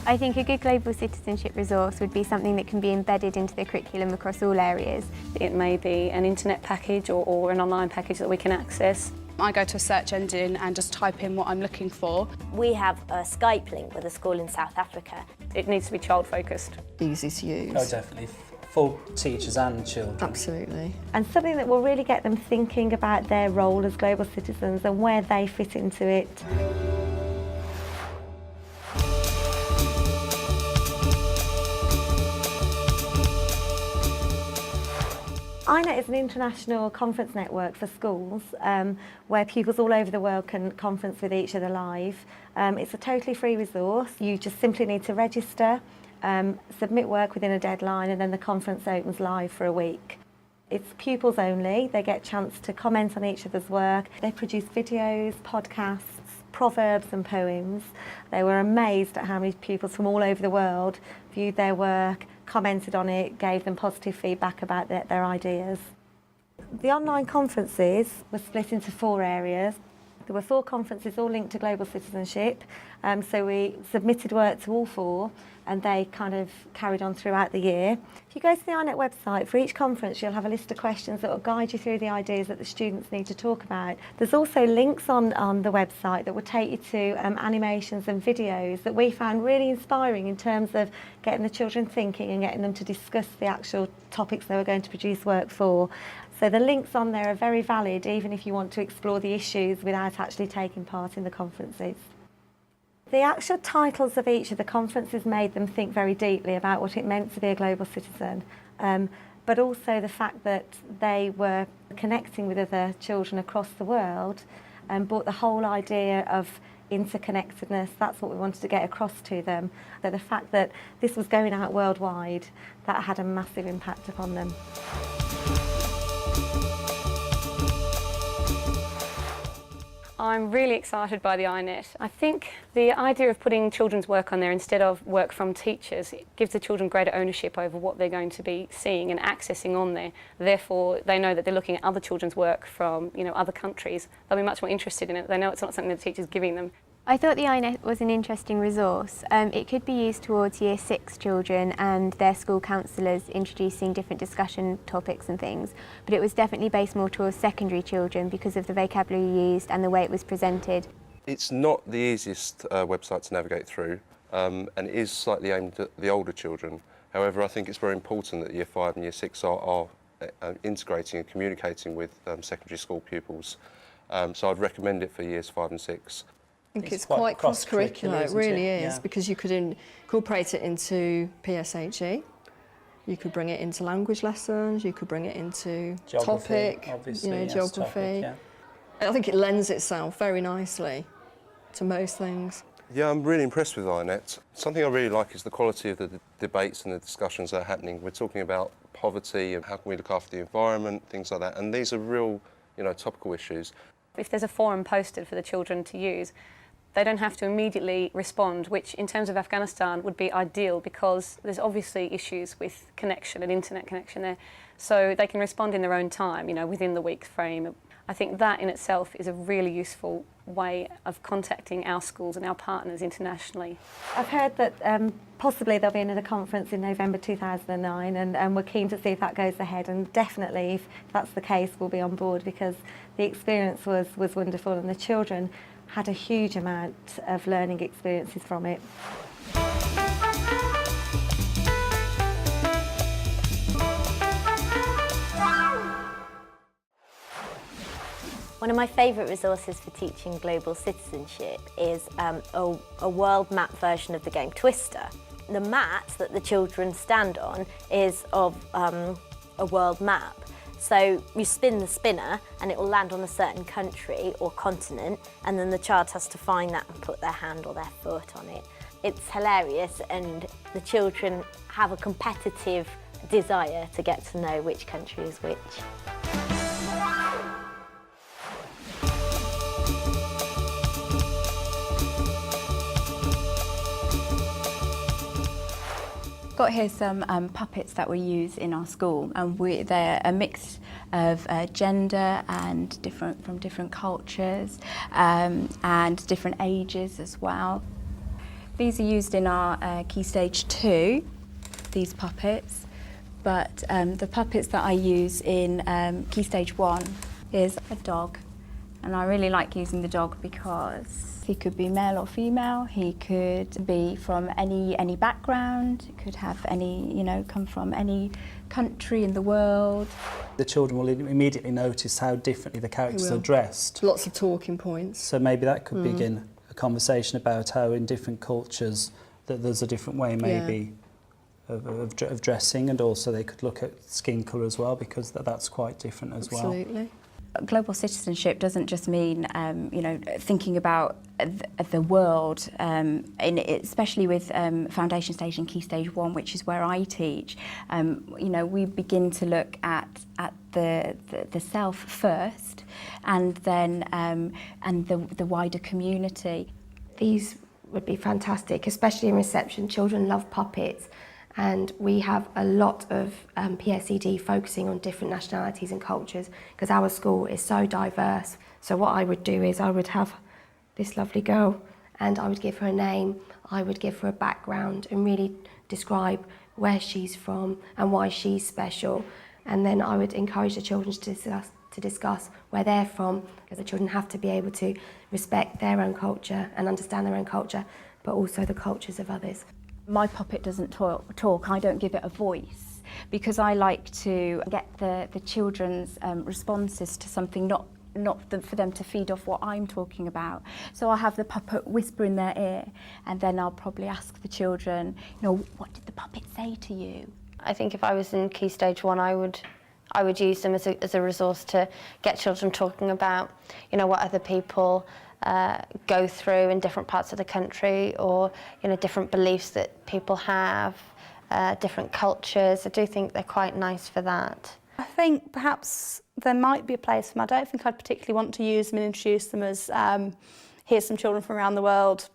I think a good global citizenship resource would be something that can be embedded into the curriculum across all areas. It may be an internet package or an online package that we can access. I go to a search engine and just type in what I'm looking for. We have a Skype link with a school in South Africa. It needs to be child-focused. Easy to use. Oh, definitely. For teachers and children. Absolutely. And something that will really get them thinking about their role as global citizens and where they fit into it. iNet is an international conference network for schools where pupils all over the world can conference with each other live. It's a totally free resource. You just simply need to register, submit work within a deadline, and then the conference opens live for a week. It's pupils only. They get a chance to comment on each other's work. They produce videos, podcasts, proverbs and poems. They were amazed at how many pupils from all over the world viewed their work, commented on it, gave them positive feedback about their ideas. The online conferences were split into 4 areas. There were 4 conferences all linked to global citizenship, so we submitted work to all 4 and they kind of carried on throughout the year. If you go to the iNet website, for each conference you'll have a list of questions that will guide you through the ideas that the students need to talk about. There's also links on the website that will take you to animations and videos that we found really inspiring in terms of getting the children thinking and getting them to discuss the actual topics they were going to produce work for. So the links on there are very valid even if you want to explore the issues without actually taking part in the conferences. The actual titles of each of the conferences made them think very deeply about what it meant to be a global citizen, but also the fact that they were connecting with other children across the world and brought the whole idea of interconnectedness. That's what we wanted to get across to them. So the fact that this was going out worldwide, that had a massive impact upon them. I'm really excited by the iNet. I think the idea of putting children's work on there instead of work from teachers, it gives the children greater ownership over what they're going to be seeing and accessing on there. Therefore, they know that they're looking at other children's work from, other countries. They'll be much more interested in it. They know it's not something the teacher's giving them. I thought the iNet was an interesting resource. It could be used towards Year 6 children and their school counsellors introducing different discussion topics and things, but it was definitely based more towards secondary children because of the vocabulary used and the way it was presented. It's not the easiest website to navigate through, and it is slightly aimed at the older children. However, I think it's very important that Year 5 and Year 6 are integrating and communicating with secondary school pupils. So I'd recommend it for Years 5 and 6. I think it's quite cross-curricular, it really is, because you could incorporate it into PSHE, you could bring it into language lessons, you could bring it into topic, geography. Topic, yeah. I think it lends itself very nicely to most things. Yeah, I'm really impressed with iNet. Something I really like is the quality of the debates and the discussions that are happening. We're talking about poverty and how can we look after the environment, things like that, and these are real, topical issues. If there's a forum posted for the children to use, they don't have to immediately respond, which in terms of Afghanistan would be ideal because there's obviously issues with connection and internet connection there. So they can respond in their own time, within the week frame. I think that in itself is a really useful way of contacting our schools and our partners internationally. I've heard that possibly there'll be another conference in November 2009 and we're keen to see if that goes ahead, and definitely if that's the case we'll be on board because the experience was wonderful and the children had a huge amount of learning experiences from it. One of my favourite resources for teaching global citizenship is a world map version of the game Twister. The mat that the children stand on is of a world map. So you spin the spinner and it will land on a certain country or continent, and then the child has to find that and put their hand or their foot on it. It's hilarious, and the children have a competitive desire to get to know which country is which. Got here some puppets that we use in our school, and they're a mix of gender and from different cultures and different ages as well. These are used in our Key Stage 2, these puppets, but the puppets that I use in Key Stage 1 is a dog, and I really like using the dog because he could be male or female, he could be from any background, it could have come from any country in the world. The children will immediately notice how differently the characters are dressed. Lots of talking points. So maybe that could begin a conversation about how in different cultures that there's a different way maybe of dressing, and also they could look at skin colour as well, because that's quite different as well. Absolutely. Global citizenship doesn't just mean, thinking about the world, especially with foundation stage and Key Stage 1, which is where I teach. We begin to look at the self first, and then and the wider community. These would be fantastic, especially in reception. Children love puppets. And we have a lot of PSED focusing on different nationalities and cultures, because our school is so diverse. So what I would do is I would have this lovely girl, and I would give her a name, I would give her a background and really describe where she's from and why she's special. And then I would encourage the children to discuss where they're from, because the children have to be able to respect their own culture and understand their own culture, but also the cultures of others. My puppet doesn't talk, I don't give it a voice, because I like to get the children's responses to something, not for them to feed off what I'm talking about. So I'll have the puppet whisper in their ear, and then I'll probably ask the children, what did the puppet say to you? I think if I was in Key Stage 1, I would use them as a resource to get children talking about, what other people go through in different parts of the country, or different beliefs that people have, different cultures. I do think they're quite nice for that. I think perhaps there might be a place for them. I don't think I'd particularly want to use them and introduce them as here's some children from around the world,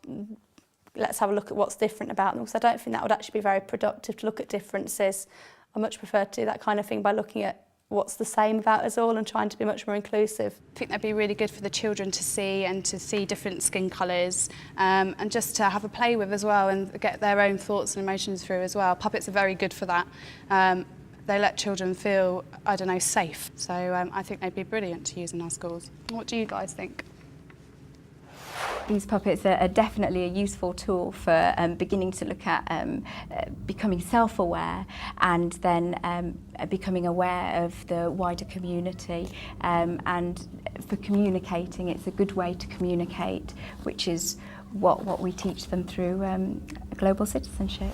let's have a look at what's different about them, because I don't think that would actually be very productive to look at differences. I much prefer to do that kind of thing by looking at what's the same about us all and trying to be much more inclusive. I think that'd be really good for the children to see different skin colours, and just to have a play with as well, and get their own thoughts and emotions through as well. Puppets are very good for that. They let children feel, safe. So I think they'd be brilliant to use in our schools. What do you guys think? These puppets are definitely a useful tool for beginning to look at becoming self-aware, and then becoming aware of the wider community, and for communicating. It's a good way to communicate, which is what we teach them through global citizenship.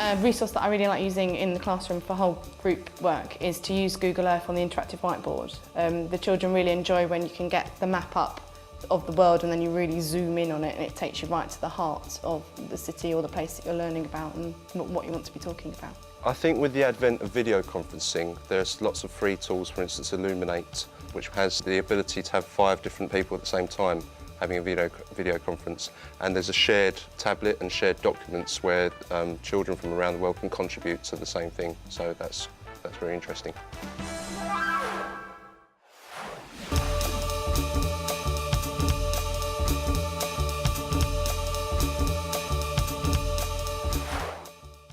A resource that I really like using in the classroom for whole group work is to use Google Earth on the interactive whiteboard. The children really enjoy when you can get the map up of the world and then you really zoom in on it, and it takes you right to the heart of the city or the place that you're learning about and what you want to be talking about. I think with the advent of video conferencing, there's lots of free tools, for instance Illuminate, which has the ability to have 5 different people at the same time having a video conference, and there's a shared tablet and shared documents where children from around the world can contribute to the same thing, so that's very interesting.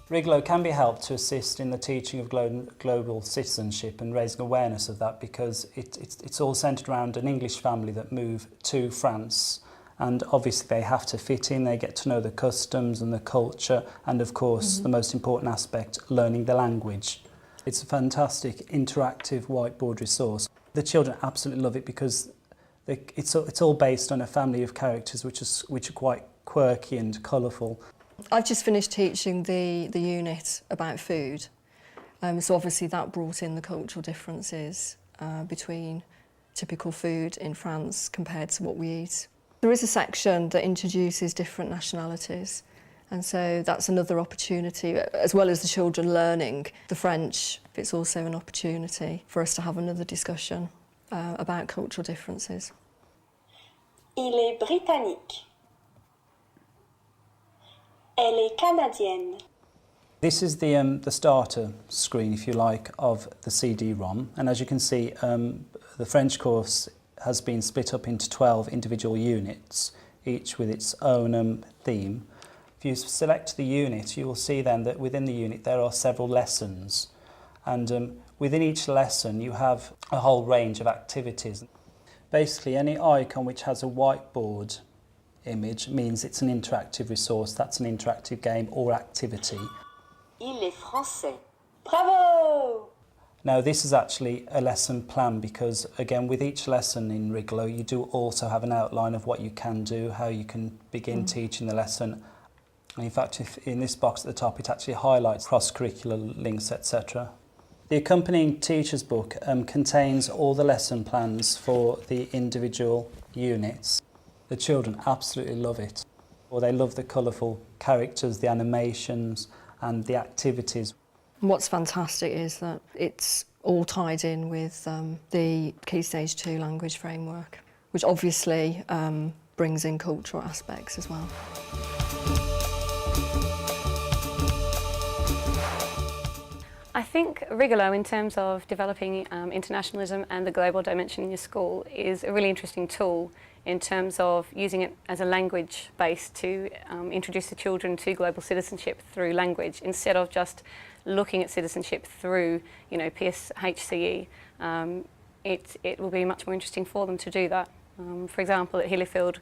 Riglo can be helped to assist in the teaching of global citizenship and raising awareness of that, because it's all centred around an English family that move to France, and obviously they have to fit in, they get to know the customs and the culture, and of course the most important aspect, learning the language. It's a fantastic interactive whiteboard resource. The children absolutely love it because it's all based on a family of characters which are quite quirky and colourful. I've just finished teaching the unit about food, so obviously that brought in the cultural differences between typical food in France compared to what we eat. There is a section that introduces different nationalities, and so that's another opportunity, as well as the children learning the French. It's also an opportunity for us to have another discussion about cultural differences. Il est britannique. Elle est canadienne. This is the starter screen, if you like, of the CD-ROM, and as you can see, the French course has been split up into 12 individual units, each with its own theme. If you select the unit, you will see then that within the unit there are several lessons, and within each lesson you have a whole range of activities. Basically, any icon which has a whiteboard image means it's an interactive resource, that's an interactive game or activity. Il est français. Bravo! Now this is actually a lesson plan because, again, with each lesson in Wriglow you do also have an outline of what you can do, how you can begin teaching the lesson. And in fact, in this box at the top it actually highlights cross-curricular links, etc. The accompanying teacher's book contains all the lesson plans for the individual units. The children absolutely love it. Or they love the colourful characters, the animations and the activities. What's fantastic is that it's all tied in with the Key Stage 2 language framework, which obviously brings in cultural aspects as well. I think Wriglow, in terms of developing internationalism and the global dimension in your school, is a really interesting tool in terms of using it as a language base to introduce the children to global citizenship through language, instead of just looking at citizenship through, you know, PSHCE. It will be much more interesting for them to do that. For example, at Hillifield,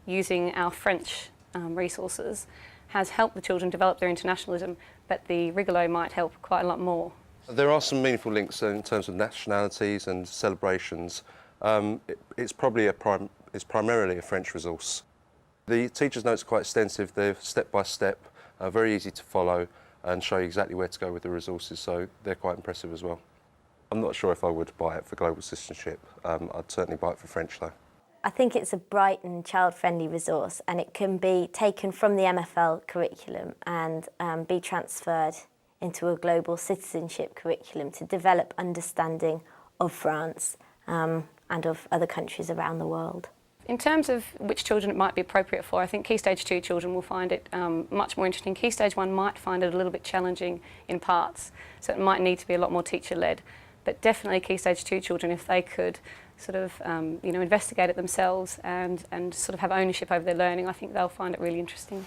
using our French resources has helped the children develop their internationalism, but the Wriglow might help quite a lot more. There are some meaningful links in terms of nationalities and celebrations. It's probably it's primarily a French resource. The teacher's notes are quite extensive. They're step by step, very easy to follow and show you exactly where to go with the resources, so they're quite impressive as well. I'm not sure if I would buy it for global citizenship. I'd certainly buy it for French though. I think it's a bright and child-friendly resource, and it can be taken from the MFL curriculum and be transferred into a global citizenship curriculum to develop understanding of France and of other countries around the world. In terms of which children it might be appropriate for, I think Key Stage 2 children will find it much more interesting. Key Stage 1 might find it a little bit challenging in parts, so it might need to be a lot more teacher-led. But definitely Key Stage 2 children, if they could sort of investigate it themselves and sort of have ownership over their learning, I think they'll find it really interesting.